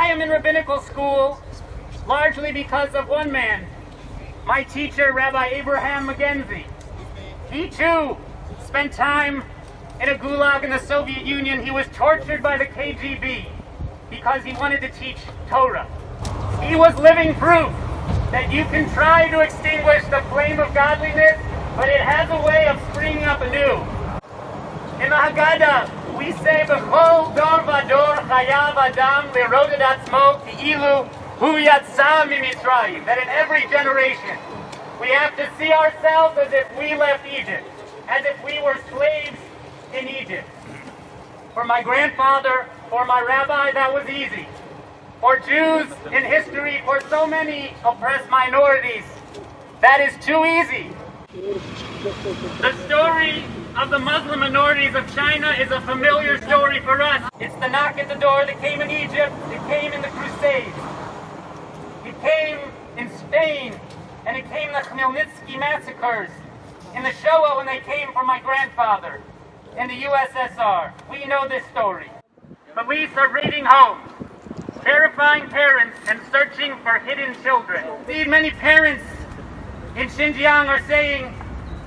I am in rabbinical school largely because of one man, my teacher, Rabbi Abraham McKenzie. He too spent time in a gulag in the Soviet Union. He was tortured by the KGB because he wanted to teach Torah. He was living proof that you can try to extinguish the flame of godliness, but it has a way of springing up anew. In the Haggadah, we say, "B'chol dor v'dor chayav adam lirot et atzmo ki'ilu hu yatsa miMitzrayim." That in every generation, we have to see ourselves as if we left Egypt, as if we were slaves in Egypt. For my grandfather, for my rabbi, that was easy. For Jews in history, for so many oppressed minorities, that is too easy. The story of the Muslim minorities of China is a familiar story for us. It's the knock at the door that came in Egypt, it came in the Crusades, it came in Spain, and it came in the Khmelnytsky massacres, in the Shoah when they came for my grandfather, in the USSR. We know this story. Police are raiding homes, terrifying parents and searching for hidden children. Indeed, many parents in Xinjiang are saying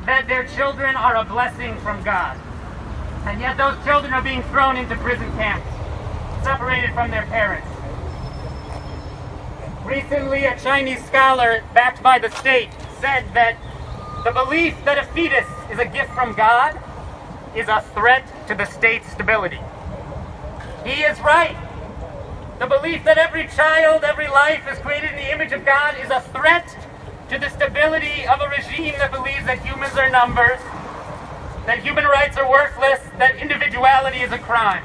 that their children are a blessing from God. And yet those children are being thrown into prison camps, separated from their parents. Recently, a Chinese scholar, backed by the state, said that the belief that a fetus is a gift from God is a threat to the state's stability. He is right. The belief that every child, every life is created in the image of God is a threat to the stability of a regime that believes that humans are numbers, that human rights are worthless, that individuality is a crime.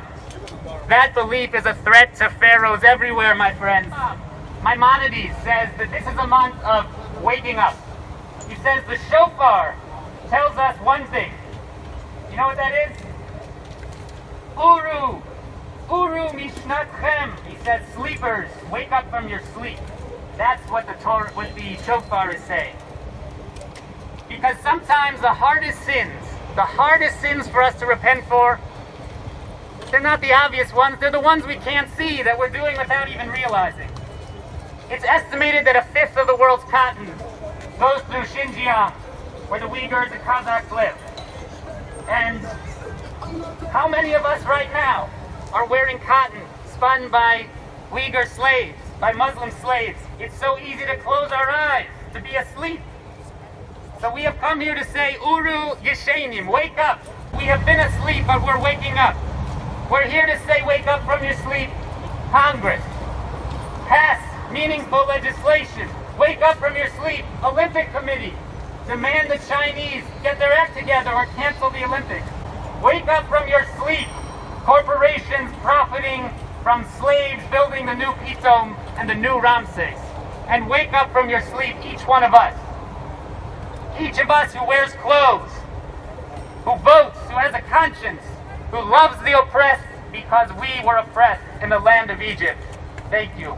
That belief is a threat to pharaohs everywhere, my friends. Maimonides says that this is a month of waking up. He says the shofar tells us one thing. You know what that is? Uru mishnatchem. He says, sleepers, wake up from your sleep. That's what the shofar is saying. Because sometimes the hardest sins for us to repent for, they're not the obvious ones, they're the ones we can't see that we're doing without even realizing. It's estimated that a fifth of the world's cotton goes through Xinjiang, where the Uyghurs and Kazakhs live. And how many of us right now are wearing cotton spun by Uyghur slaves, by Muslim slaves? It's so easy to close our eyes, to be asleep. So we have come here to say, Uru Yeshenim, wake up. We have been asleep, but we're waking up. We're here to say, wake up from your sleep. Congress, pass meaningful legislation. Wake up from your sleep. Olympic Committee, demand the Chinese get their act together or cancel the Olympics. Wake up from your sleep. Corporations profiting from slaves building the new Pitom and the new Ramses. And wake up from your sleep, each one of us. Each of us who wears clothes, who votes, who has a conscience, who loves the oppressed because we were oppressed in the land of Egypt. Thank you.